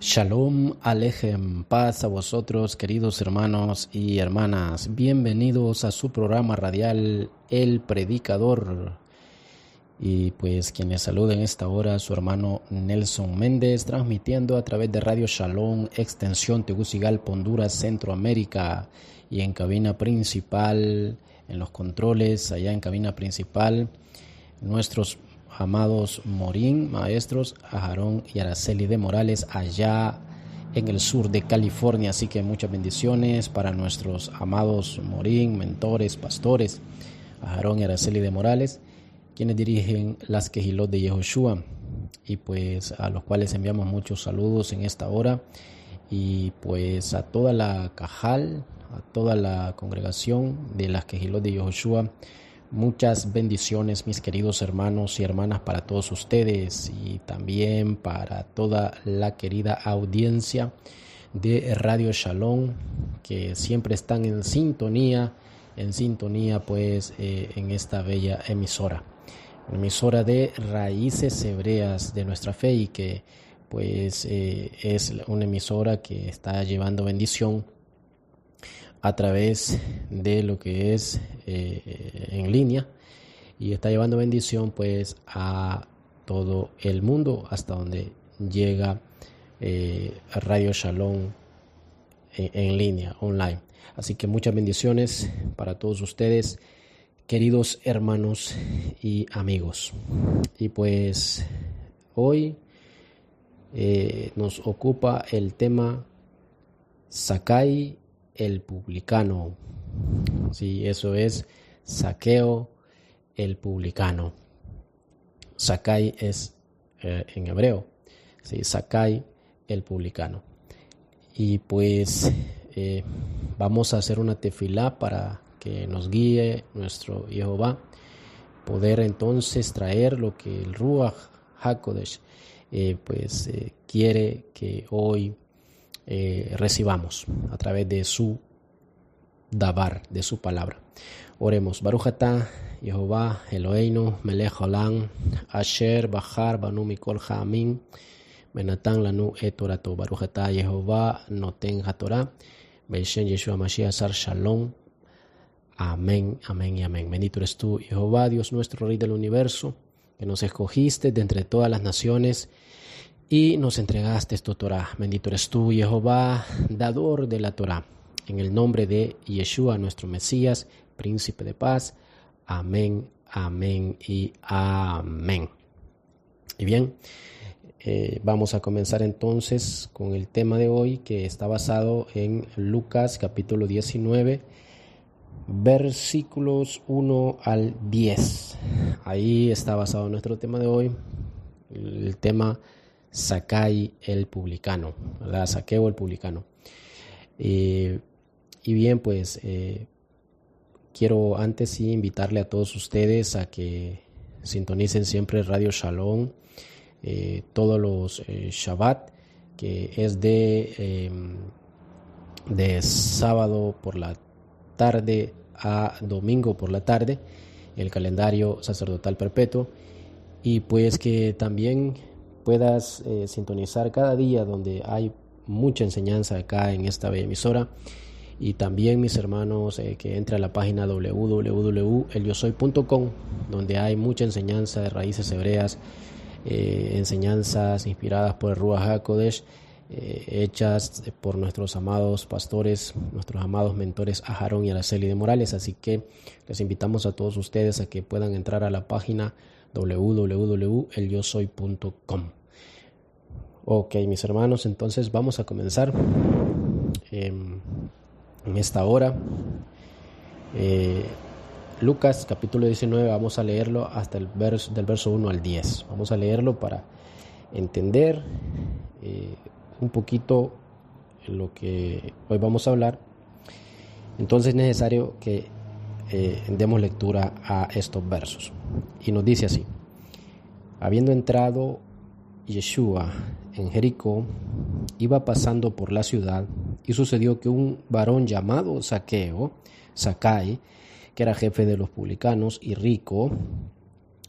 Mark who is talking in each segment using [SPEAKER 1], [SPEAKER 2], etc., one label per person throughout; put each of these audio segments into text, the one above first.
[SPEAKER 1] Shalom Alejem, paz a vosotros, queridos hermanos y hermanas. Bienvenidos a su programa radial El Predicador. Y pues quien les saluda en esta hora, su hermano Nelson Méndez, transmitiendo a través de Radio Shalom, extensión Tegucigalpa, Honduras, Centroamérica. Y en cabina principal, en los controles, allá en cabina principal, nuestros amados Morín, maestros Aarón y Araceli de Morales, allá en el sur de California. Así que muchas bendiciones para nuestros amados Morín, mentores, pastores, Aarón y Araceli de Morales, quienes dirigen las Quejilot de Yehoshua, y pues a los cuales enviamos muchos saludos en esta hora, y pues a toda la Cajal, a toda la congregación de las Quejilot de Yehoshua. Muchas bendiciones, mis queridos hermanos y hermanas, para todos ustedes y también para toda la querida audiencia de Radio Shalom, que siempre están en sintonía pues en esta bella emisora de raíces hebreas de nuestra fe, y que pues es una emisora que está llevando bendición a través de lo que es en línea, y está llevando bendición pues a todo el mundo, hasta donde llega Radio Shalom en línea, online. Así que muchas bendiciones para todos ustedes, queridos hermanos y amigos. Y pues hoy nos ocupa el tema Zakai el publicano. Sí, eso es Zaqueo el publicano. Zakai es en hebreo. Sí, Zakai el publicano. Y pues vamos a hacer una tefilá para que nos guíe nuestro Jehová, poder entonces traer lo que el Ruach HaKodesh quiere que hoy recibamos a través de su dabar, de su palabra. Oremos. Baruch atah Jehová Eloheinu melech olam asher bachar banu mikol ha'amim venatan lanu et torato. Baruch atah Jehová noten haTorah be'shem Yeshua Mashiach sar shalom. Amén, amén y amén. Bendito eres tú, Jehová, Dios nuestro, Rey del universo, que nos escogiste de entre todas las naciones y nos entregaste tu Torah. Bendito eres tú, Jehová, dador de la Torah. En el nombre de Yeshua, nuestro Mesías, Príncipe de paz. Amén, amén y amén. Y bien, vamos a comenzar entonces con el tema de hoy, que está basado en Lucas capítulo 19, versículos 1 al 10. Ahí está basado nuestro tema de hoy, el tema Zakai el publicano, ¿verdad? Zaqueo el publicano. Y bien, pues quiero antes sí invitarle a todos ustedes a que sintonicen siempre Radio Shalom todos los Shabbat, que es de sábado por la tarde a domingo por la tarde, el calendario sacerdotal perpetuo, y pues que también puedas sintonizar cada día, donde hay mucha enseñanza acá en esta bella emisora. Y también, mis hermanos, que entre a la página www.elyosoy.com, donde hay mucha enseñanza de raíces hebreas, enseñanzas inspiradas por el Ruach HaKodesh, hechas por nuestros amados pastores, nuestros amados mentores Aarón y Araceli de Morales. Así que les invitamos a todos ustedes a que puedan entrar a la página www.elyosoy.com. Ok, mis hermanos, entonces vamos a comenzar en esta hora. Lucas capítulo 19, vamos a leerlo hasta del verso 1 al 10. Vamos a leerlo para entender un poquito lo que hoy vamos a hablar. Entonces es necesario que demos lectura a estos versos. Y nos dice así: habiendo entrado Yeshua en Jericó, iba pasando por la ciudad, y sucedió que un varón llamado Zaquai, que era jefe de los publicanos y rico,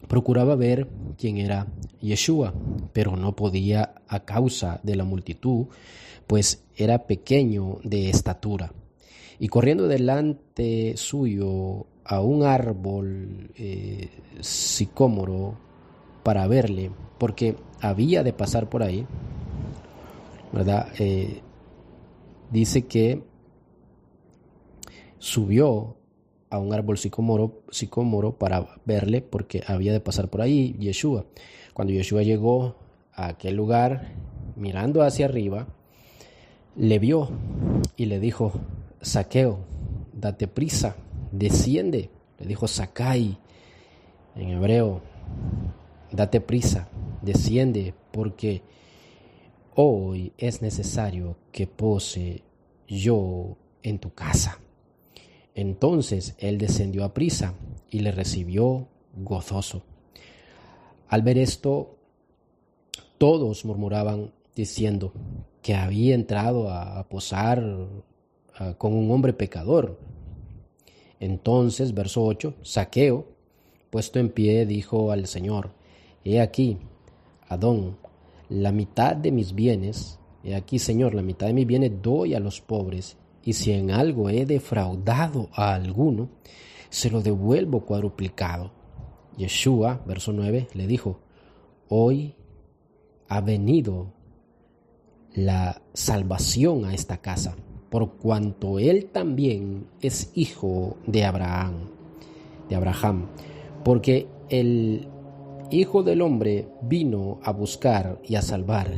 [SPEAKER 1] procuraba ver quién era Yeshua, pero no podía a causa de la multitud, pues era pequeño de estatura. Y corriendo delante suyo a un árbol sicómoro para verle, porque había de pasar por ahí, ¿verdad? Dice que subió a un árbol sicómoro para verle, porque había de pasar por ahí Yeshua. Cuando Yeshua llegó a aquel lugar, mirando hacia arriba, le vio y le dijo: Zaqueo, date prisa, desciende. Le dijo Zakai en hebreo: date prisa, desciende, porque hoy es necesario que pose yo en tu casa. Entonces él descendió a prisa y le recibió gozoso. Al ver esto, todos murmuraban diciendo que había entrado a posar con un hombre pecador. Entonces, verso 8, Zaqueo, puesto en pie, dijo al Señor: He aquí, Adón, la mitad de mis bienes, he aquí, Señor, la mitad de mis bienes doy a los pobres, y si en algo he defraudado a alguno, se lo devuelvo cuadruplicado. Yeshua, verso 9, le dijo: Hoy ha venido la salvación a esta casa, por cuanto él también es hijo de Abraham, porque el Hijo del Hombre vino a buscar y a salvar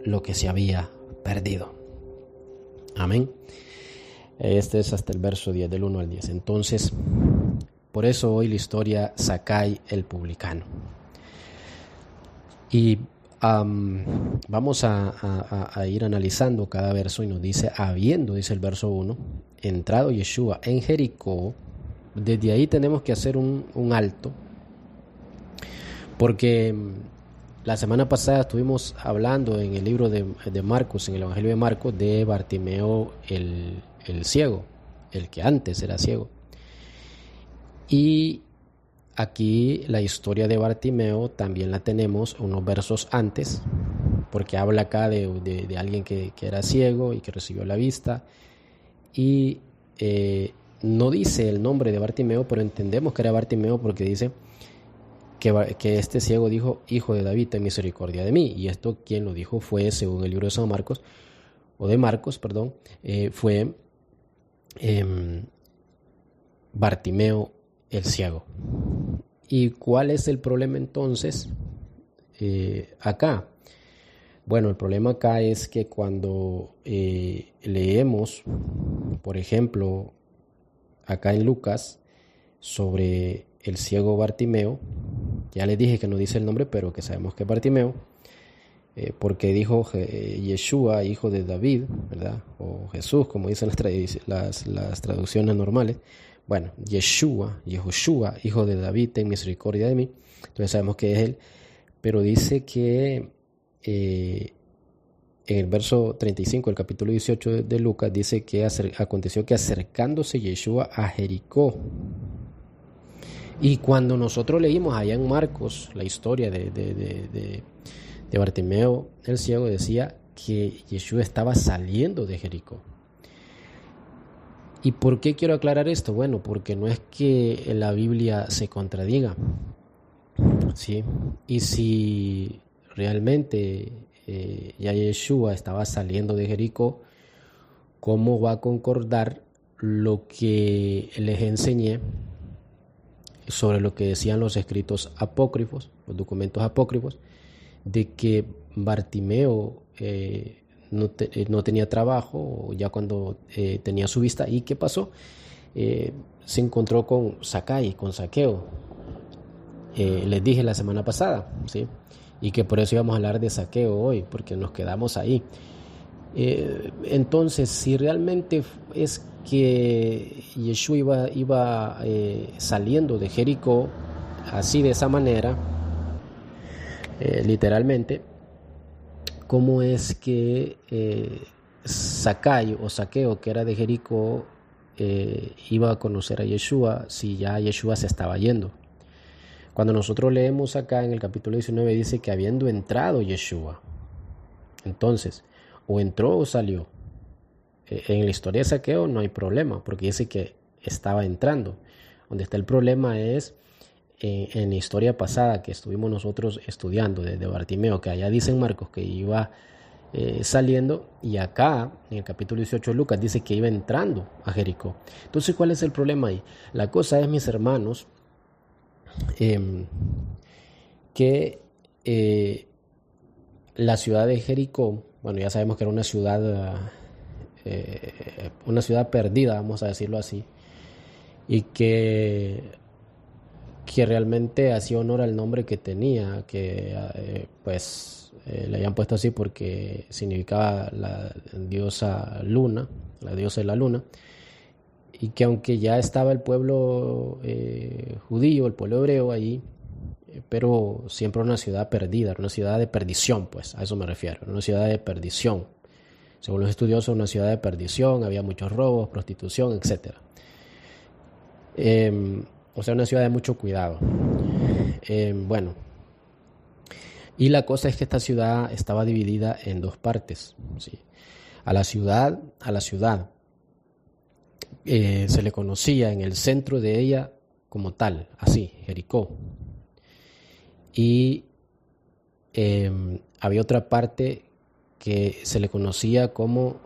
[SPEAKER 1] lo que se había perdido. Amén. Este es hasta el verso 10, del 1 al 10. Entonces, por eso hoy la historia Zakai el publicano. Y vamos a ir analizando cada verso, y nos dice: habiendo, dice el verso 1, entrado Yeshua en Jericó. Desde ahí tenemos que hacer un alto, porque la semana pasada estuvimos hablando en el libro de Marcos, en el Evangelio de Marcos, de Bartimeo el ciego, el que antes era ciego. Y aquí la historia de Bartimeo también la tenemos unos versos antes, porque habla acá de alguien que era ciego y que recibió la vista. Y no dice el nombre de Bartimeo, pero entendemos que era Bartimeo porque dice que este ciego dijo: Hijo de David, ten misericordia de mí. Y esto quien lo dijo fue, según el libro de San Marcos, o de Marcos, perdón, fue Bartimeo el ciego. ¿Y cuál es el problema entonces acá? Bueno, el problema acá es que cuando leemos, por ejemplo, acá en Lucas, sobre el ciego Bartimeo, ya les dije que no dice el nombre, pero que sabemos que es Bartimeo, porque dijo Yeshua, hijo de David, ¿verdad? O Jesús, como dicen las traducciones normales. Bueno, Yeshua, hijo de David, ten misericordia de mí. Entonces sabemos que es él, pero dice que en el verso 35 del capítulo 18 de Lucas, dice que aconteció que acercándose Yeshua a Jericó. Y cuando nosotros leímos allá en Marcos la historia de Bartimeo el ciego, decía que Yeshua estaba saliendo de Jericó. ¿Y por qué quiero aclarar esto? Bueno, porque no es que la Biblia se contradiga, ¿sí? Y si realmente ya Yeshua estaba saliendo de Jericó, ¿cómo va a concordar lo que les enseñé sobre lo que decían los escritos apócrifos, los documentos apócrifos, de que Bartimeo no tenía trabajo ya cuando tenía su vista? ¿Y qué pasó? Se encontró con Zaqueo. Les dije la semana pasada, ¿sí? Y que por eso íbamos a hablar de Zaqueo hoy, porque nos quedamos ahí. Entonces, si realmente es que Yeshua iba saliendo de Jericó así, de esa manera, literalmente, ¿cómo es que Zaqueo, que era de Jericó, iba a conocer a Yeshua si ya Yeshua se estaba yendo? Cuando nosotros leemos acá en el capítulo 19 dice que habiendo entrado Yeshua, entonces, o entró o salió. En la historia de Zaqueo no hay problema, porque dice que estaba entrando. Donde está el problema es en la historia pasada que estuvimos nosotros estudiando de Bartimeo, que allá dicen Marcos que iba saliendo, y acá en el capítulo 18 de Lucas dice que iba entrando a Jericó. Entonces, ¿cuál es el problema ahí? La cosa es, mis hermanos, que la ciudad de Jericó, bueno, ya sabemos que era una ciudad perdida, vamos a decirlo así, y que realmente hacía honor al nombre que tenía, que le habían puesto así porque significaba la diosa luna, la diosa de la luna, y que aunque ya estaba el pueblo judío, el pueblo hebreo allí, pero siempre una ciudad perdida, una ciudad de perdición, pues a eso me refiero, una ciudad de perdición. Según los estudiosos, una ciudad de perdición, había muchos robos, prostitución, etc. O sea, una ciudad de mucho cuidado. Bueno, y la cosa es que esta ciudad estaba dividida en dos partes, ¿sí? A la ciudad se le conocía en el centro de ella como tal, así, Jericó. Y había otra parte que se le conocía como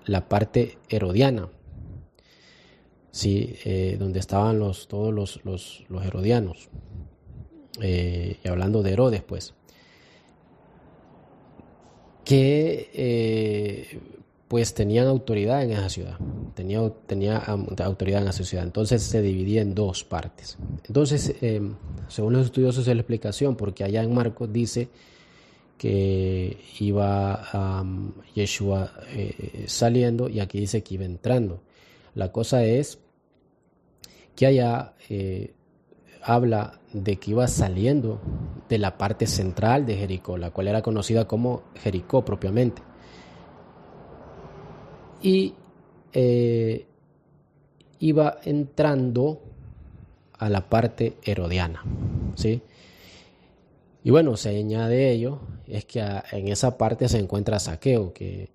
[SPEAKER 1] la parte herodiana, ¿sí? Donde estaban todos los herodianos, y hablando de Herodes, pues, que pues tenían autoridad en esa ciudad, tenía autoridad en esa ciudad. Entonces se dividía en dos partes. Entonces, según los estudiosos de la explicación, porque allá en Marcos dice que iba Yeshua saliendo, y aquí dice que iba entrando. La cosa es que allá habla de que iba saliendo de la parte central de Jericó, la cual era conocida como Jericó propiamente. Y iba entrando a la parte herodiana, ¿sí? Y bueno, seña de ello es que en esa parte se encuentra Zaqueo, que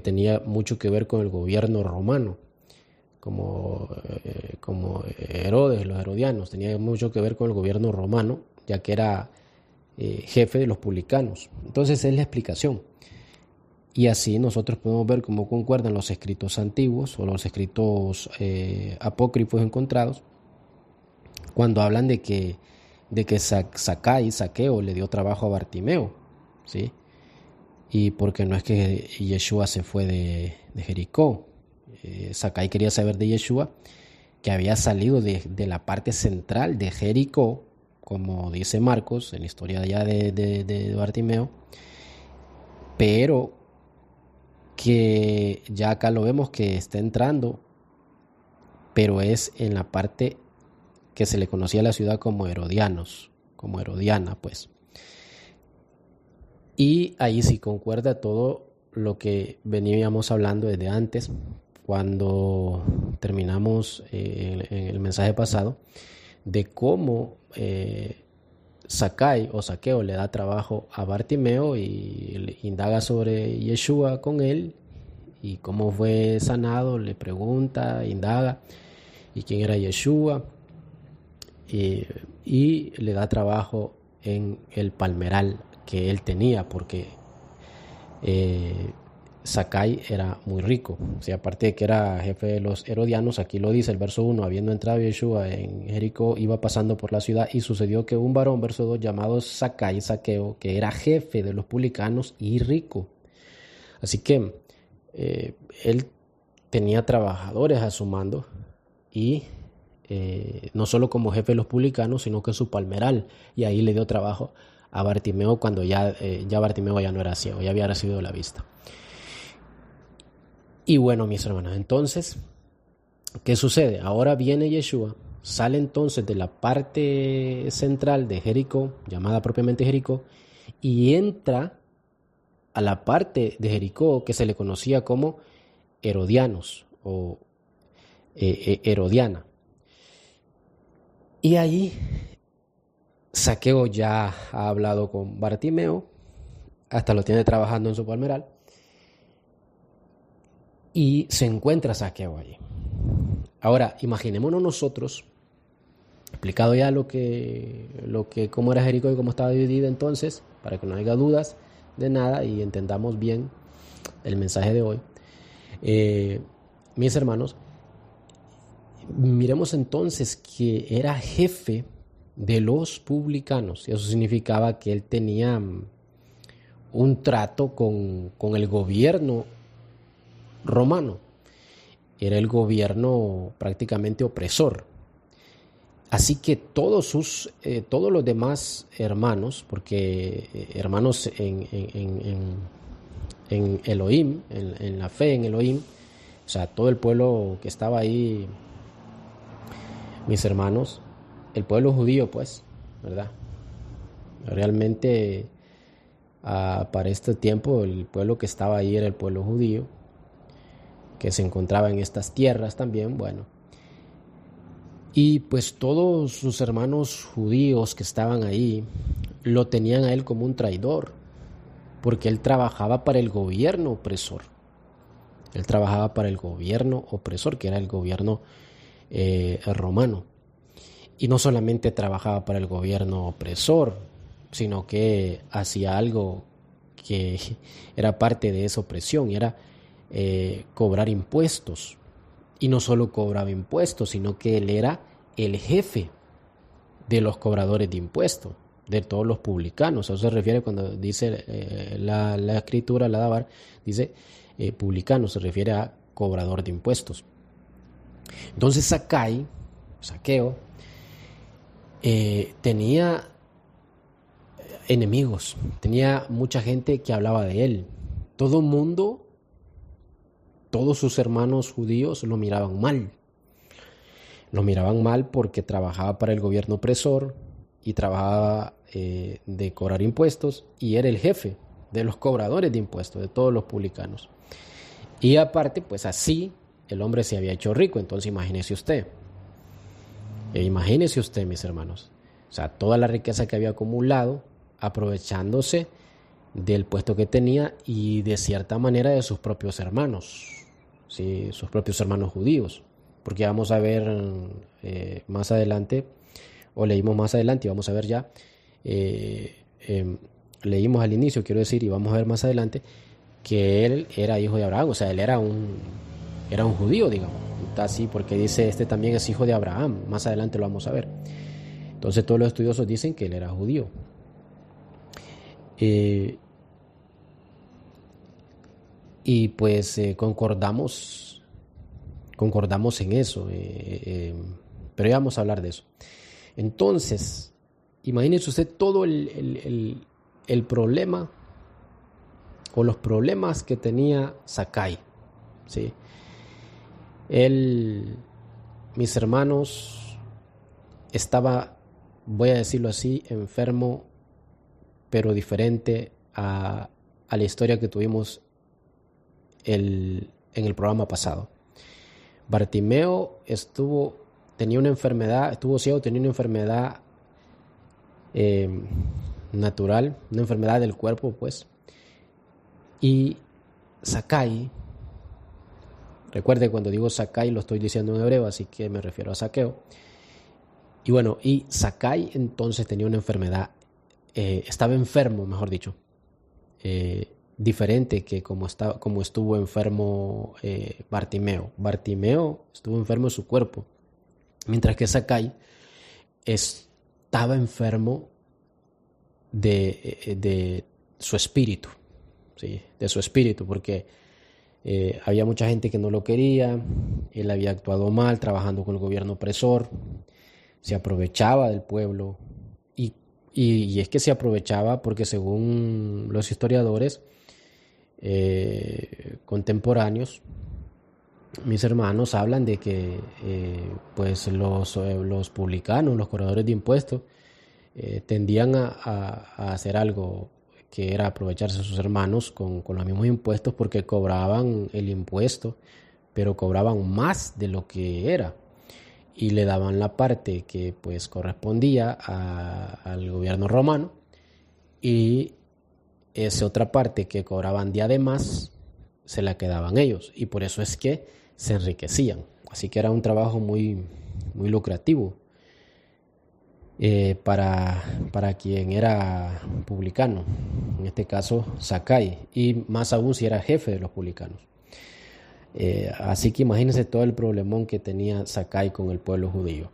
[SPEAKER 1] tenía mucho que ver con el gobierno romano, como Herodes, los herodianos, tenía mucho que ver con el gobierno romano, ya que era jefe de los publicanos. Entonces es la explicación. Y así nosotros podemos ver cómo concuerdan los escritos antiguos o los escritos apócrifos encontrados cuando hablan de que Zaqueo le dio trabajo a Bartimeo, ¿sí? Y porque no es que Yeshua se fue de Jericó. Zakai quería saber de Yeshua que había salido de la parte central de Jericó, como dice Marcos en la historia ya de Bartimeo, pero que ya acá lo vemos que está entrando, pero es en la parte que se le conocía a la ciudad como Herodianos, como Herodiana, pues. Y ahí sí concuerda todo lo que veníamos hablando desde antes, cuando terminamos en el mensaje pasado, de cómo Zaqueo le da trabajo a Bartimeo y le indaga sobre Yeshua con él y cómo fue sanado, le pregunta, indaga y quién era Yeshua, y le da trabajo en el palmeral que él tenía, porque Zakai era muy rico. O sea, aparte de que era jefe de los herodianos, aquí lo dice el verso 1, habiendo entrado Yeshua en Jericó, iba pasando por la ciudad y sucedió que un varón, verso 2, llamado Zaqueo, que era jefe de los publicanos y rico. Así que él tenía trabajadores a su mando, y no solo como jefe de los publicanos, sino que su palmeral, y ahí le dio trabajo a Bartimeo cuando ya Bartimeo ya no era ciego, ya había recibido la vista. Y bueno, mis hermanos, entonces, ¿qué sucede? Ahora viene Yeshua, sale entonces de la parte central de Jericó, llamada propiamente Jericó, y entra a la parte de Jericó que se le conocía como Herodianos o Herodiana. Y ahí Zaqueo ya ha hablado con Bartimeo, hasta lo tiene trabajando en su palmeral, y se encuentra Zaqueo allí. Ahora, imaginémonos nosotros, explicado ya cómo era Jericó y cómo estaba dividida entonces, para que no haya dudas de nada y entendamos bien el mensaje de hoy. Mis hermanos, miremos entonces que era jefe de los publicanos, y eso significaba que él tenía un trato con el gobierno romano. Era el gobierno prácticamente opresor. Así que todos los demás hermanos, porque hermanos en Elohim, en la fe en Elohim, o sea, todo el pueblo que estaba ahí, mis hermanos, el pueblo judío, pues, ¿verdad? Realmente, para este tiempo, el pueblo que estaba ahí era el pueblo judío, que se encontraba en estas tierras también, bueno. Y pues todos sus hermanos judíos que estaban ahí lo tenían a él como un traidor, porque él trabajaba para el gobierno opresor. Él trabajaba para el gobierno opresor, que era el gobierno romano. Y no solamente trabajaba para el gobierno opresor, sino que hacía algo que era parte de esa opresión, y era cobrar impuestos. Y no solo cobraba impuestos, sino que él era el jefe de los cobradores de impuestos, de todos los publicanos. A eso se refiere cuando dice la escritura, la Dabar, dice publicano, se refiere a cobrador de impuestos. Entonces Zaqueo, tenía enemigos, tenía mucha gente que hablaba de él. Todo el mundo, todos sus hermanos judíos lo miraban mal. Lo miraban mal porque trabajaba para el gobierno opresor y trabajaba de cobrar impuestos, y era el jefe de los cobradores de impuestos, de todos los publicanos. Y aparte, pues así el hombre se había hecho rico. Entonces imagínese usted, mis hermanos, o sea, toda la riqueza que había acumulado, aprovechándose del puesto que tenía y de cierta manera de sus propios hermanos, ¿sí? Sus propios hermanos judíos, porque vamos a ver más adelante, o leímos más adelante y vamos a ver ya, leímos al inicio, quiero decir, y vamos a ver más adelante que él era hijo de Abraham, o sea, él era un judío, digamos, así, porque dice, este también es hijo de Abraham, más adelante lo vamos a ver. Entonces todos los estudiosos dicen que él era judío. Y pues concordamos en eso, pero ya vamos a hablar de eso. Entonces, imagínese usted todo el problema, o los problemas que tenía Zakai, ¿sí? Él, mis hermanos, estaba, voy a decirlo así, enfermo, pero diferente a la historia que tuvimos en el programa pasado. Bartimeo tenía una enfermedad, estuvo ciego, tenía una enfermedad natural, una enfermedad del cuerpo, pues. Y Zakai, recuerde, cuando digo Zakai lo estoy diciendo en hebreo, así que me refiero a Zaqueo. Y bueno, y Zakai entonces tenía una enfermedad, estaba enfermo, mejor dicho, diferente que como estuvo enfermo Bartimeo. Bartimeo estuvo enfermo en su cuerpo, mientras que Zakai estaba enfermo de su espíritu, ¿sí? De su espíritu, porque había mucha gente que no lo quería, él había actuado mal trabajando con el gobierno opresor, se aprovechaba del pueblo, y es que se aprovechaba porque, según los historiadores contemporáneos, mis hermanos hablan de que pues los publicanos, los cobradores de impuestos, tendían a hacer algo que era aprovecharse de sus hermanos con los mismos impuestos, porque cobraban el impuesto, pero cobraban más de lo que era. y le daban la parte que pues correspondía al gobierno romano, y esa otra parte que cobraban de además se la quedaban ellos, y por eso es que se enriquecían. Así que era un trabajo muy, muy lucrativo para quien era publicano, en este caso Sakai, y más aún si era jefe de los publicanos. Así que imagínense todo el problemón que tenía Sakai con el pueblo judío.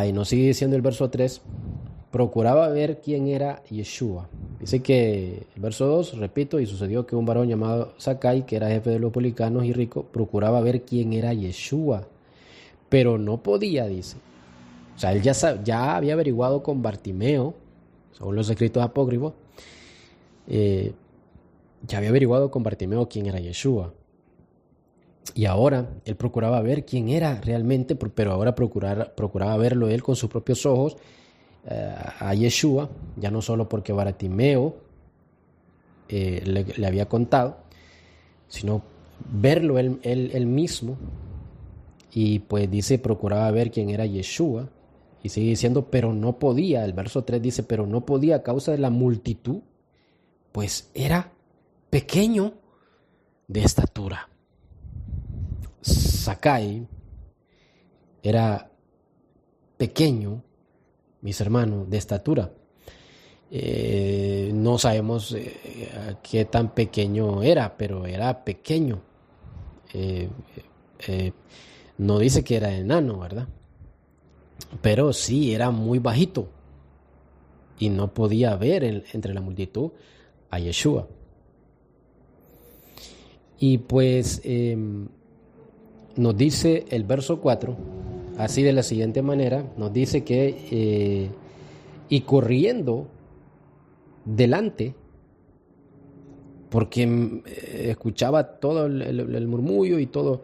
[SPEAKER 1] Y nos sigue diciendo el verso 3, procuraba ver quién era Yeshua. Dice que el verso 2, repito, y sucedió que un varón llamado Sakai, que era jefe de los publicanos y rico, procuraba ver quién era Yeshua, pero no podía, dice. O sea, él ya había averiguado con Bartimeo, según los escritos apócrifos, ya había averiguado con Bartimeo quién era Yeshua. Y ahora él procuraba ver quién era realmente, pero ahora procuraba verlo él con sus propios ojos, a Yeshua, ya no solo porque Bartimeo le había contado, sino verlo él mismo. Y pues dice, procuraba ver quién era Yeshua. Y sigue diciendo, pero no podía. El verso 3 dice, pero no podía a causa de la multitud, pues era pequeño de estatura. Sakai era pequeño, mis hermanos, de estatura. No sabemos qué tan pequeño era, pero era pequeño. No dice que era enano, ¿verdad? Pero sí, era muy bajito y no podía ver entre la multitud a Yeshua. Y pues nos dice el verso 4, así de la siguiente manera, nos dice que y corriendo delante, porque escuchaba todo el murmullo y todo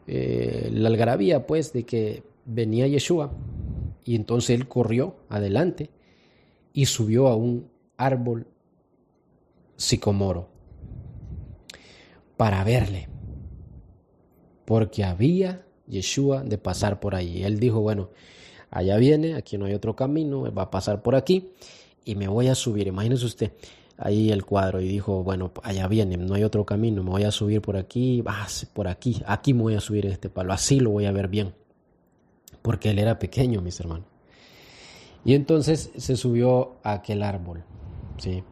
[SPEAKER 1] la algarabía pues de que venía Yeshua, y entonces él corrió adelante y subió a un árbol sicomoro para verle, porque había Yeshua de pasar por allí. Él dijo, bueno, allá viene, aquí no hay otro camino, va a pasar por aquí y me voy a subir. Imagínese usted ahí el cuadro, y dijo, bueno, allá viene, no hay otro camino, me voy a subir por aquí, por aquí me voy a subir en este palo, así lo voy a ver bien, porque él era pequeño, mis hermanos. Y entonces se subió a aquel árbol, ¿sí?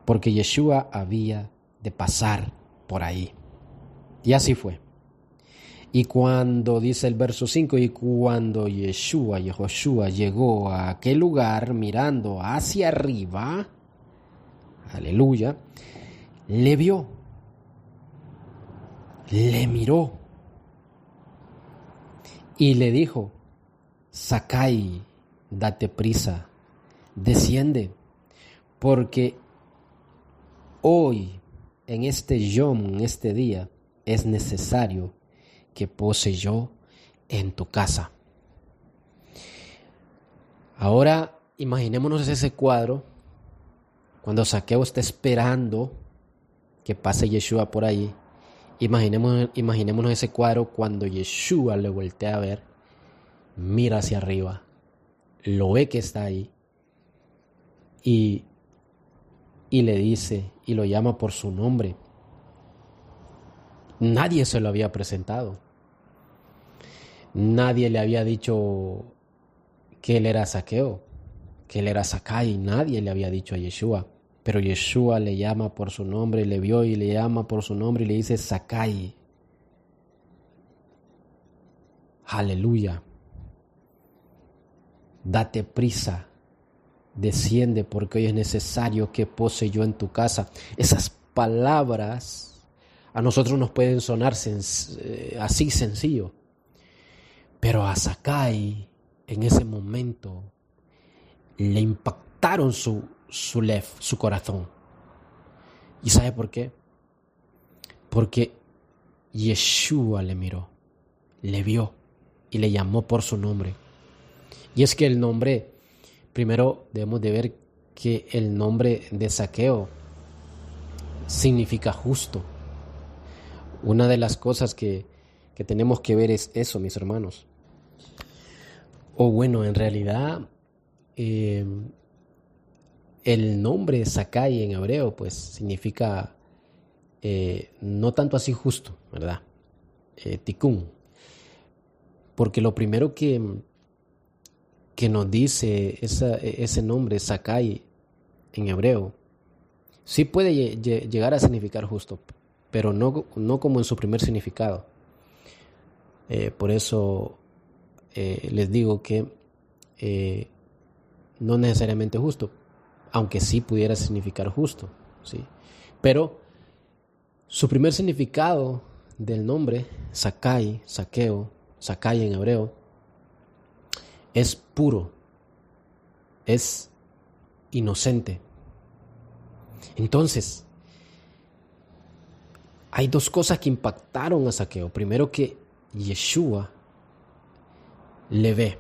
[SPEAKER 1] Porque Yeshua había de pasar por ahí. Y así fue. Y cuando, dice el verso 5, y cuando Yehoshua llegó a aquel lugar mirando hacia arriba, aleluya, le vio, le miró y le dijo, Sakai, date prisa, desciende, porque hoy, en este yom, en este día, es necesario que pose yo en tu casa. Ahora imaginémonos ese cuadro, cuando Zaqueo está esperando que pase Yeshua por ahí. Imaginémonos ese cuadro cuando Yeshua le voltea a ver, mira hacia arriba, lo ve que está ahí y le dice y lo llama por su nombre. Nadie se lo había presentado. Nadie le había dicho que él era Zaqueo, que él era Sakai. Nadie le había dicho a Yeshua. Pero Yeshua le llama por su nombre, le vio y le llama por su nombre y le dice Sakai. Aleluya. Date prisa, desciende, porque hoy es necesario que pose yo en tu casa. Esas palabras a nosotros nos pueden sonar así sencillo, pero a Sakai en ese momento le impactaron su corazón. ¿Y sabe por qué? Porque Yeshua le miró, le vio y le llamó por su nombre. Y es que el nombre, primero debemos de ver que el nombre de Zaqueo significa justo. Una de las cosas que que tenemos que ver es eso, mis hermanos. O bueno, en realidad, el nombre Sakai en hebreo, pues significa no tanto así justo, ¿verdad? Tikkun. Porque lo primero que nos dice ese nombre, Sakai, en hebreo, sí puede llegar a significar justo, pero no como en su primer significado. Por eso les digo que no necesariamente justo, aunque sí pudiera significar justo, ¿sí? Pero su primer significado del nombre, Sakai, saqueo, Sakai en hebreo, es puro, es inocente. Entonces, hay dos cosas que impactaron a Saqueo. Primero, que Yeshua le ve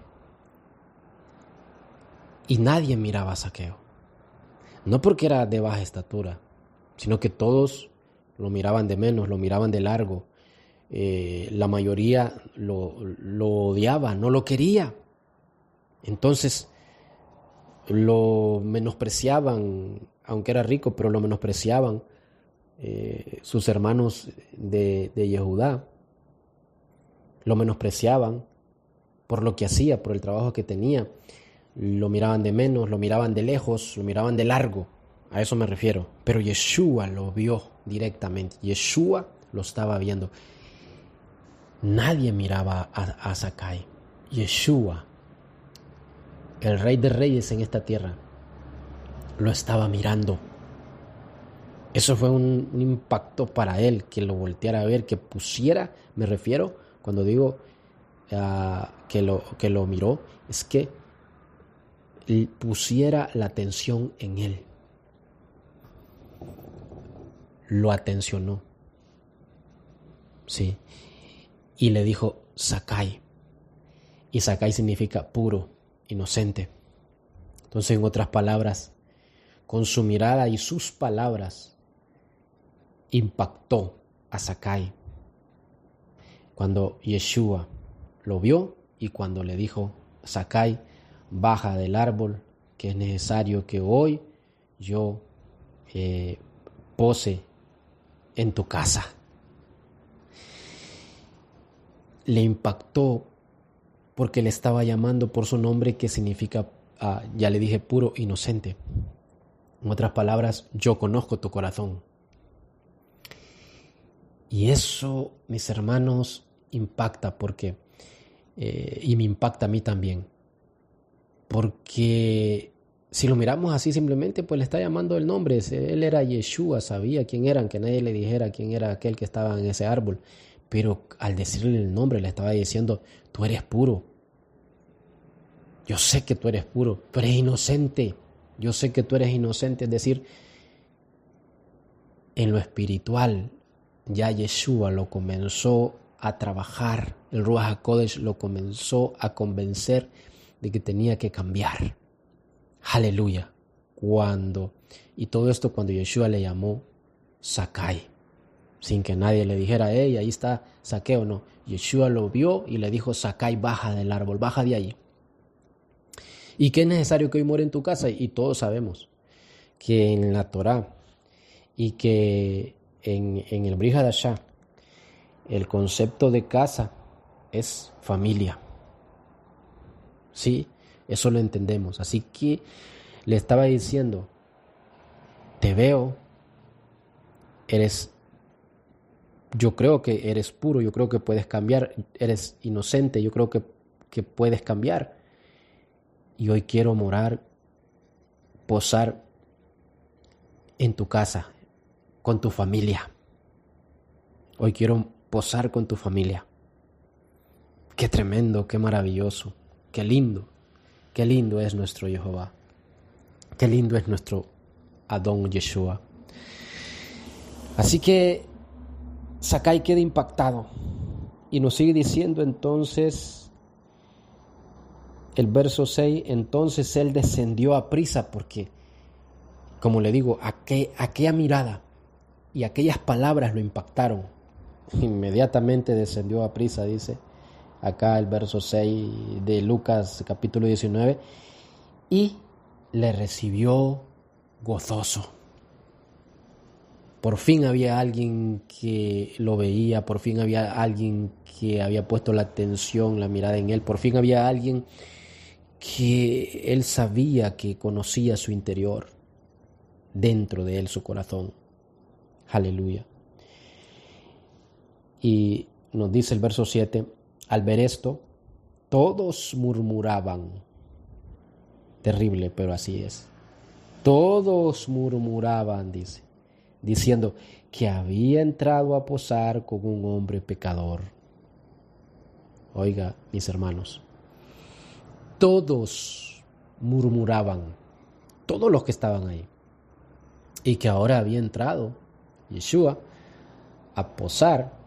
[SPEAKER 1] y nadie miraba a Saqueo. No porque era de baja estatura, sino que todos lo miraban de menos, lo miraban de largo. La mayoría lo odiaba, no lo quería. Entonces lo menospreciaban, aunque era rico, pero lo menospreciaban sus hermanos de Yehudá. Lo menospreciaban por lo que hacía, por el trabajo que tenía. Lo miraban de menos, lo miraban de lejos, lo miraban de largo. A eso me refiero. Pero Yeshua lo vio directamente. Yeshua lo estaba viendo. Nadie miraba a Sakai. Yeshua, el Rey de Reyes en esta tierra, lo estaba mirando. Eso fue un impacto para él, que lo volteara a ver, que pusiera, me refiero, cuando digo que lo miró, es que pusiera la atención en él. Lo atencionó. Sí. Y le dijo Sakai. Y Sakai significa puro, inocente. Entonces, en otras palabras, con su mirada y sus palabras, impactó a Sakai. Cuando Yeshua lo vio y cuando le dijo, Sakai, baja del árbol, que es necesario que hoy yo pose en tu casa. Le impactó porque le estaba llamando por su nombre, que significa, ya le dije, puro, inocente. En otras palabras, yo conozco tu corazón. Y eso, mis hermanos, impacta porque, y me impacta a mí también. Porque si lo miramos así simplemente, pues le está llamando el nombre. Él era Yeshua, sabía quién era, aunque nadie le dijera quién era aquel que estaba en ese árbol. Pero al decirle el nombre, le estaba diciendo, tú eres puro. Yo sé que tú eres puro, tú eres inocente. Yo sé que tú eres inocente. Es decir, en lo espiritual, ya Yeshua lo comenzó a trabajar. El Ruach HaKodesh lo comenzó a convencer de que tenía que cambiar. Aleluya. Y todo esto cuando Yeshua le llamó Sakai, sin que nadie le dijera, hey, ahí está Saqueo, no. Yeshua lo vio y le dijo, Sakai, baja del árbol, baja de allí. ¿Y qué es necesario que hoy muera en tu casa? Y todos sabemos que en la Torá y que en el Brit Hadashah, el concepto de casa es familia. Sí, eso lo entendemos. Así que le estaba diciendo, te veo, yo creo que eres puro, yo creo que puedes cambiar, eres inocente, yo creo que puedes cambiar. Y hoy quiero posar en tu casa, con tu familia. Hoy quiero posar con tu familia. Qué tremendo, qué maravilloso, qué lindo es nuestro Jehová. Qué lindo es nuestro Adón Yeshua. Así que Sakai queda impactado y nos sigue diciendo entonces el verso 6, entonces él descendió a prisa porque, como le digo, aquella mirada y aquellas palabras lo impactaron. Inmediatamente descendió a prisa, dice acá el verso 6 de Lucas capítulo 19, y le recibió gozoso. Por fin había alguien que lo veía, por fin había alguien que había puesto la atención, la mirada en él, por fin había alguien que él sabía que conocía su interior, dentro de él su corazón. Aleluya. Y nos dice el verso 7, al ver esto, todos murmuraban. Terrible, pero así es. Todos murmuraban, dice, diciendo que había entrado a posar con un hombre pecador. Oiga, mis hermanos, todos murmuraban, todos los que estaban ahí, y que ahora había entrado Yeshua a posar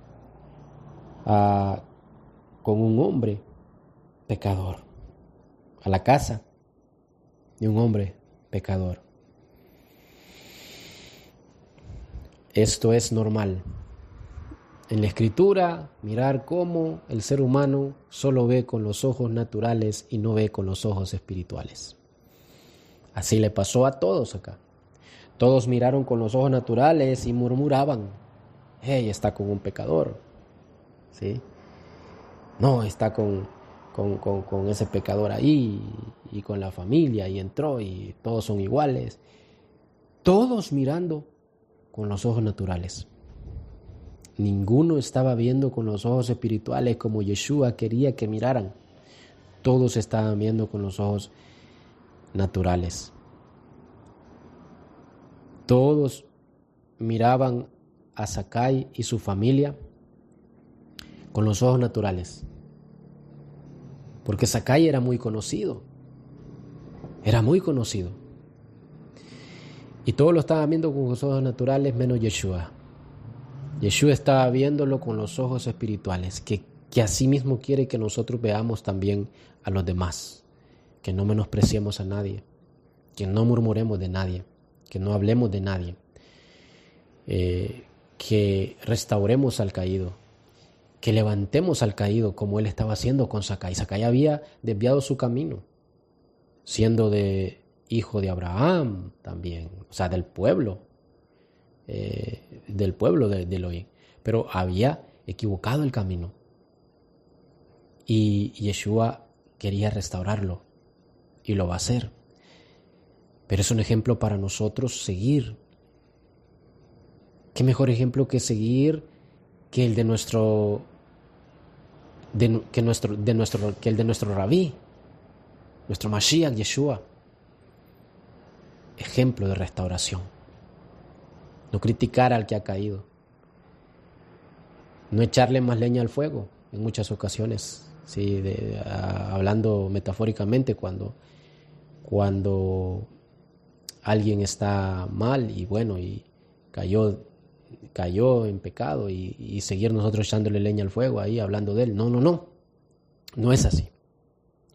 [SPEAKER 1] con un hombre pecador, a la casa de un hombre pecador. Esto es normal en la Escritura, mirar cómo el ser humano solo ve con los ojos naturales y no ve con los ojos espirituales. Así le pasó a todos acá. Todos miraron con los ojos naturales y murmuraban: hey, está con un pecador, ¿sí? No, está con ese pecador ahí y con la familia, y entró y todos son iguales. Todos mirando con los ojos naturales. Ninguno estaba viendo con los ojos espirituales como Yeshua quería que miraran. Todos estaban viendo con los ojos naturales. Todos miraban a Zakai y su familia con los ojos naturales. Porque Zakai era muy conocido. Era muy conocido. Y todos lo estaban viendo con los ojos naturales menos Yeshua. Yeshua estaba viéndolo con los ojos espirituales, que así mismo quiere que nosotros veamos también a los demás, que no menospreciemos a nadie, que no murmuremos de nadie, que no hablemos de nadie, que restauremos al caído, que levantemos al caído como él estaba haciendo con Zakai. Zakai había desviado su camino, siendo de hijo de Abraham también, o sea, del pueblo de Elohim, pero había equivocado el camino, y Yeshua quería restaurarlo y lo va a hacer. Pero es un ejemplo para nosotros seguir. ¿Qué mejor ejemplo que seguir que el de nuestro rabí, nuestro Mashiach Yeshua? Ejemplo de restauración. No criticar al que ha caído. No echarle más leña al fuego en muchas ocasiones. Sí, hablando metafóricamente, cuando alguien está mal y bueno, y cayó en pecado, y seguir nosotros echándole leña al fuego ahí, hablando de él. No es así.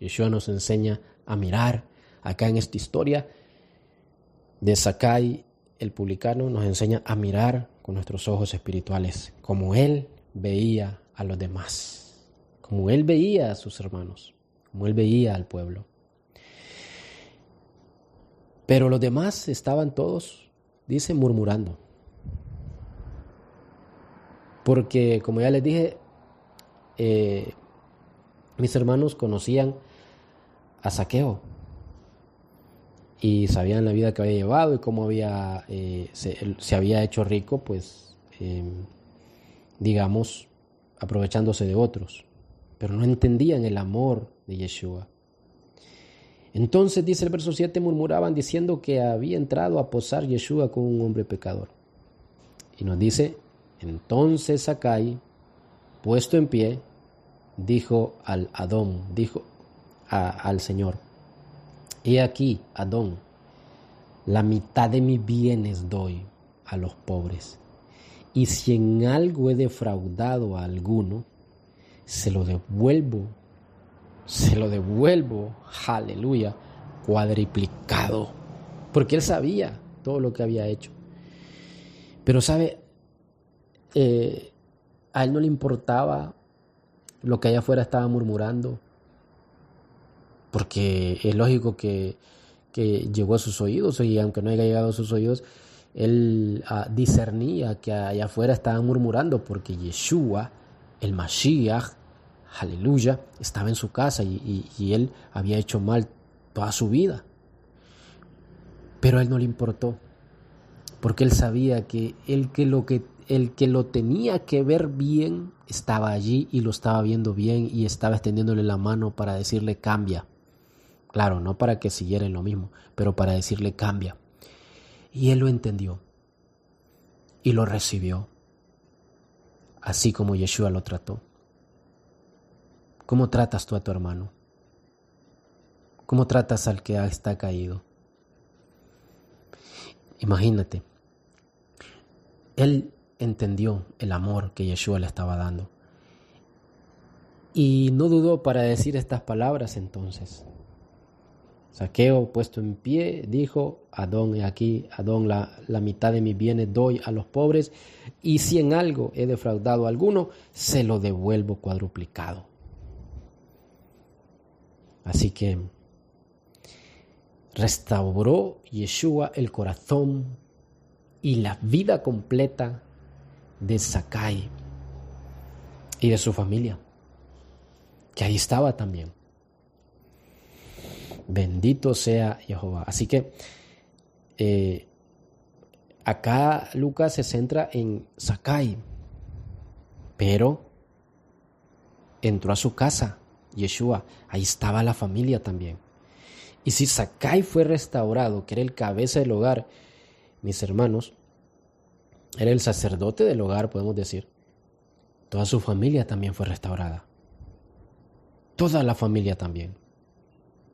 [SPEAKER 1] Yeshua nos enseña a mirar. Acá en esta historia de Zakai, el publicano, nos enseña a mirar con nuestros ojos espirituales, como él veía a los demás, como él veía a sus hermanos, como él veía al pueblo. Pero los demás estaban todos, dice, murmurando. Porque, como ya les dije, mis hermanos conocían a Zaqueo y sabían la vida que había llevado y cómo se había hecho rico, pues, digamos, aprovechándose de otros. Pero no entendían el amor de Yeshua. Entonces, dice el verso 7, murmuraban diciendo que había entrado a posar Yeshua con un hombre pecador. Y nos dice: entonces Zakai, puesto en pie, dijo al Adón, dijo al Señor: he aquí, Adón, la mitad de mis bienes doy a los pobres, y si en algo he defraudado a alguno, se lo devuelvo, aleluya, cuadriplicado. Porque él sabía todo lo que había hecho. Pero sabe, A él no le importaba lo que allá afuera estaba murmurando, porque es lógico que llegó a sus oídos, y aunque no haya llegado a sus oídos, él discernía que allá afuera estaban murmurando, porque Yeshua, el Mashiach, aleluya, estaba en su casa y él había hecho mal toda su vida. Pero a él no le importó, porque él sabía que el que lo tenía que ver bien estaba allí y lo estaba viendo bien y estaba extendiéndole la mano para decirle cambia. Claro, no para que siguiera en lo mismo, pero para decirle cambia. Y él lo entendió y lo recibió, así como Yeshua lo trató. ¿Cómo tratas tú a tu hermano? ¿Cómo tratas al que está caído? Imagínate, él entendió el amor que Yeshua le estaba dando y no dudó para decir estas palabras entonces. Zaqueo, puesto en pie, dijo: Adón, he aquí, Adón, la mitad de mis bienes doy a los pobres, y si en algo he defraudado a alguno, se lo devuelvo cuadruplicado. Así que restauró Yeshua el corazón y la vida completa de Zakai y de su familia, que ahí estaba también. Bendito sea Jehová. Así que acá Lucas se centra en Zakai, pero entró a su casa Yeshua, ahí estaba la familia también. Y si Zakai fue restaurado, que era el cabeza del hogar, mis hermanos, era el sacerdote del hogar, podemos decir, toda su familia también fue restaurada. Toda la familia también.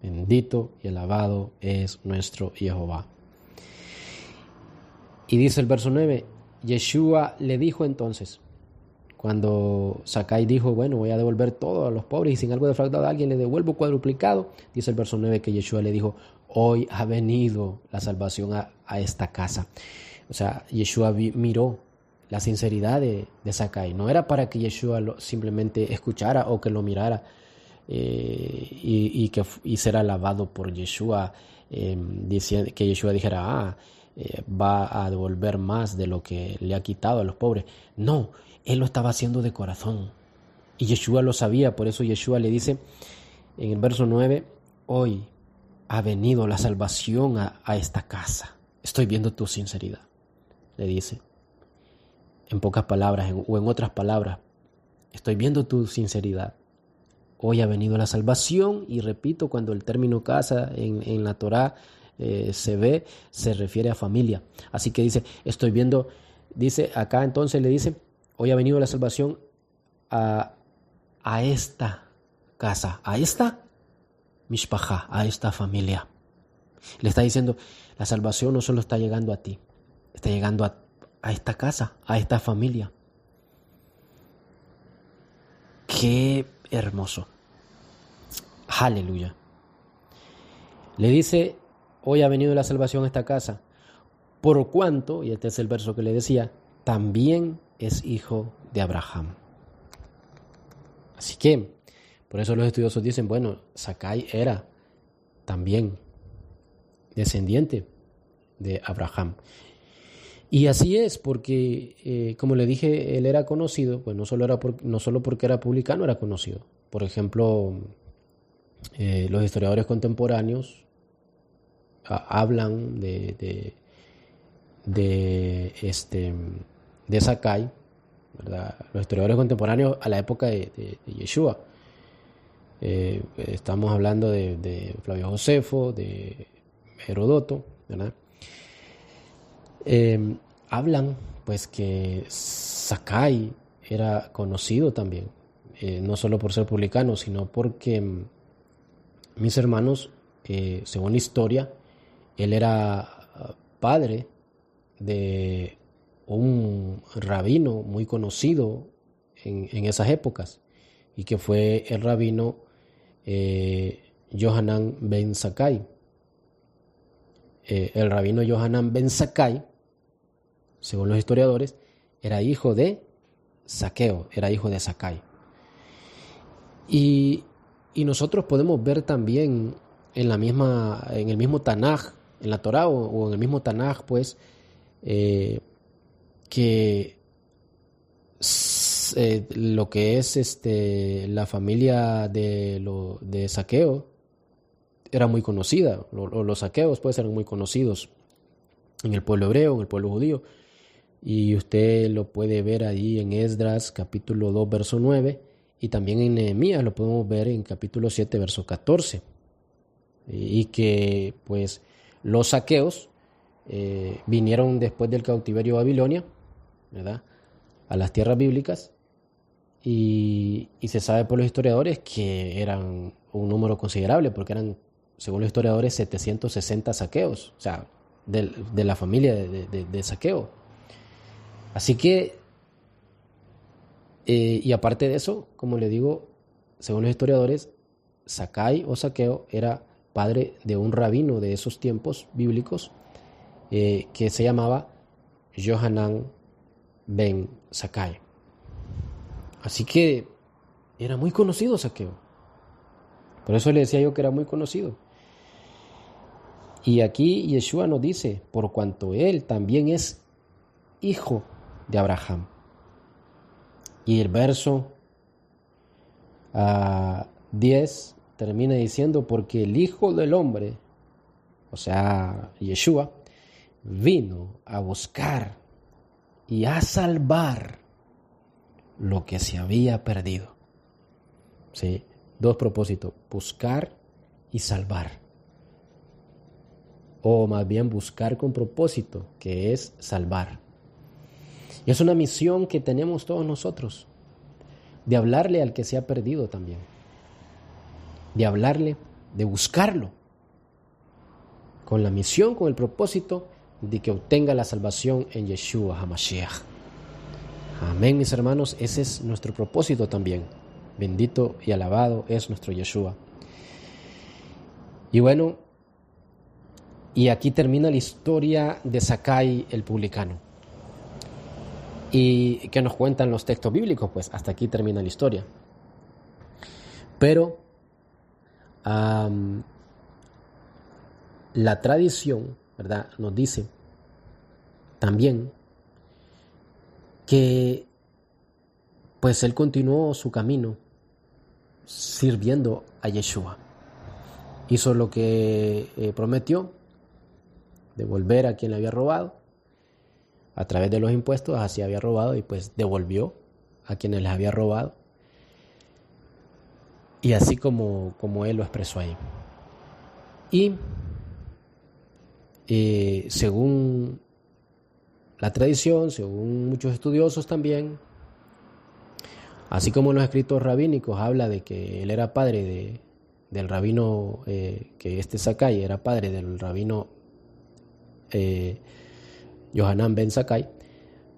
[SPEAKER 1] Bendito y alabado es nuestro Jehová. Y dice el verso 9, Yeshua le dijo entonces, cuando Zakai dijo, bueno, voy a devolver todo a los pobres y sin algo defraudado a alguien le devuelvo cuadruplicado, dice el verso 9 que Yeshua le dijo, hoy ha venido la salvación a esta casa. O sea, Yeshua miró la sinceridad de Zakai. No era para que Yeshua simplemente escuchara o que lo mirara y ser alabado por Yeshua, diciendo que Yeshua dijera, va a devolver más de lo que le ha quitado a los pobres. No, él lo estaba haciendo de corazón. Y Yeshua lo sabía, por eso Yeshua le dice en el verso 9, hoy ha venido la salvación a esta casa. Estoy viendo tu sinceridad, le dice. En pocas palabras o en otras palabras, estoy viendo tu sinceridad. Hoy ha venido la salvación, y repito, cuando el término casa en la Torá se refiere a familia. Así que dice, estoy viendo, dice acá entonces le dice, hoy ha venido la salvación a esta casa, a esta mishpachá, a esta familia. Le está diciendo, la salvación no solo está llegando a ti, está llegando a esta casa, a esta familia. Qué hermoso. Aleluya. Le dice, hoy ha venido la salvación a esta casa, por cuanto, y este es el verso que le decía, también es hijo de Abraham. Así que, por eso los estudiosos dicen, bueno, Zakai era también descendiente de Abraham. Y así es, porque, como le dije, él era conocido, pues no solo porque era publicano, era conocido. Por ejemplo, los historiadores contemporáneos hablan de Zakai, ¿verdad? Los historiadores contemporáneos a la época de Yeshua. Estamos hablando de Flavio Josefo, de Herodoto, ¿verdad? Hablan pues que Zakai era conocido también, no solo por ser publicano, sino porque, mis hermanos, según la historia, él era padre de un rabino muy conocido en esas épocas, y que fue el rabino Yohanan ben Zakkai. El rabino Yohanan ben Zakkai, según los historiadores, era hijo de Zaqueo, era hijo de Zacai. Y nosotros podemos ver también en el mismo Tanaj, en la Torá o en el mismo Tanaj, pues, que lo que es la familia de Zaqueo era muy conocida, los saqueos pues eran muy conocidos en el pueblo hebreo, en el pueblo judío, y usted lo puede ver ahí en Esdras capítulo 2 verso 9, y también en Nehemías lo podemos ver en capítulo 7 verso 14, y que pues los saqueos vinieron después del cautiverio de Babilonia, ¿verdad?, a las tierras bíblicas, y se sabe por los historiadores que eran un número considerable, porque eran, según los historiadores, 760 saqueos, o sea, de la familia de Zaqueo. Así que, y aparte de eso, como le digo, según los historiadores, Zacai o Zaqueo era padre de un rabino de esos tiempos bíblicos que se llamaba Johanan ben Zacai. Así que era muy conocido Zaqueo. Por eso le decía yo que era muy conocido. Y aquí Yeshua nos dice, por cuanto él también es hijo de Abraham. Y el verso 10 termina diciendo, porque el Hijo del Hombre, o sea, Yeshua, vino a buscar y a salvar lo que se había perdido. ¿Sí? Dos propósitos, buscar y salvar. O más bien buscar con propósito, que es salvar. Y es una misión que tenemos todos nosotros, de hablarle al que se ha perdido también, de hablarle, de buscarlo, con la misión, con el propósito de que obtenga la salvación en Yeshua HaMashiach. Amén, mis hermanos, ese es nuestro propósito también. Bendito y alabado es nuestro Yeshua. Y bueno, y aquí termina la historia de Zacai el publicano. ¿Y qué nos cuentan los textos bíblicos? Pues hasta aquí termina la historia. Pero la tradición, ¿verdad?, nos dice también que pues él continuó su camino sirviendo a Yeshua. Hizo lo que prometió, devolver a quien le había robado. A través de los impuestos, así había robado, y pues devolvió a quienes les había robado. Y así como él lo expresó ahí. Y según la tradición, según muchos estudiosos también, así como en los escritos rabínicos habla de que él era padre del rabino, que Zacai era padre del rabino Johanan ben Zacai,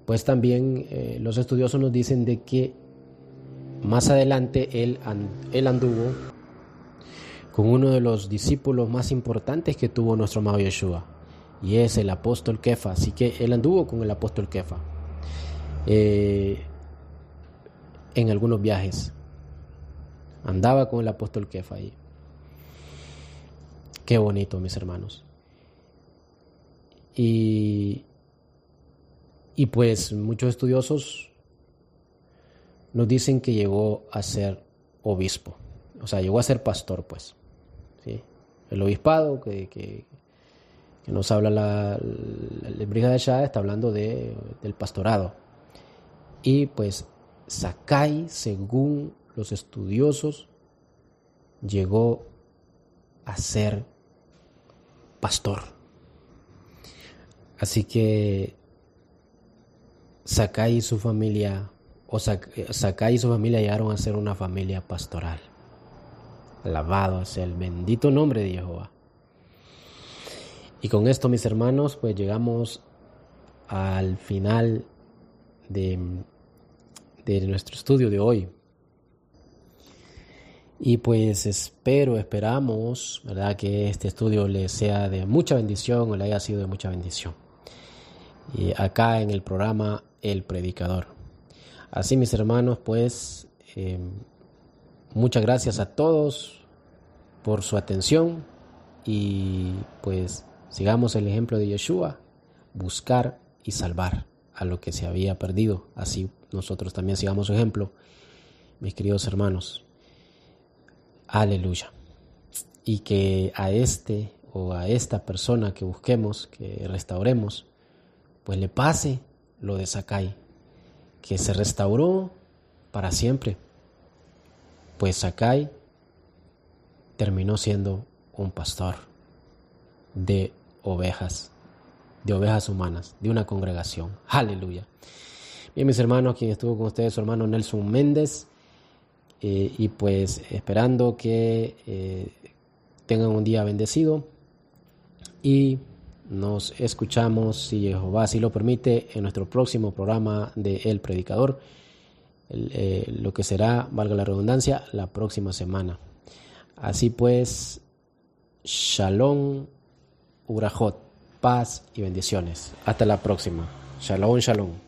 [SPEAKER 1] pues también los estudiosos nos dicen de que más adelante él anduvo con uno de los discípulos más importantes que tuvo nuestro amado Yeshua, y es el apóstol Kefa. Así que él anduvo con el apóstol Kefa en algunos viajes. Andaba con el apóstol Kefa ahí. Qué bonito, mis hermanos. Y pues muchos estudiosos nos dicen que llegó a ser obispo, o sea, llegó a ser pastor, pues, ¿sí? El obispado que nos habla el Brit Hadashah está hablando del pastorado. Y pues Zacai, según los estudiosos, llegó a ser pastor. Así que Zacai y su familia llegaron a ser una familia pastoral. Alabado sea el bendito nombre de Jehová. Y con esto, mis hermanos, pues llegamos al final de nuestro estudio de hoy. Y pues esperamos, ¿verdad?, que este estudio les sea de mucha bendición o le haya sido de mucha bendición. Y acá en el programa El Predicador. Así, mis hermanos, pues muchas gracias a todos por su atención y pues sigamos el ejemplo de Yeshua, buscar y salvar a lo que se había perdido. Así nosotros también sigamos su ejemplo, mis queridos hermanos. Aleluya. Y que a este o a esta persona que busquemos, que restauremos, pues le pase lo de Zakai, que se restauró para siempre. Pues Zakai terminó siendo un pastor de ovejas humanas, de una congregación. Aleluya. Bien, mis hermanos, quien estuvo con ustedes, su hermano Nelson Méndez, y pues esperando que tengan un día bendecido y nos escuchamos, si Jehová así lo permite, en nuestro próximo programa de El Predicador, lo que será, valga la redundancia, la próxima semana. Así pues, Shalom, Urajot, paz y bendiciones. Hasta la próxima. Shalom, shalom.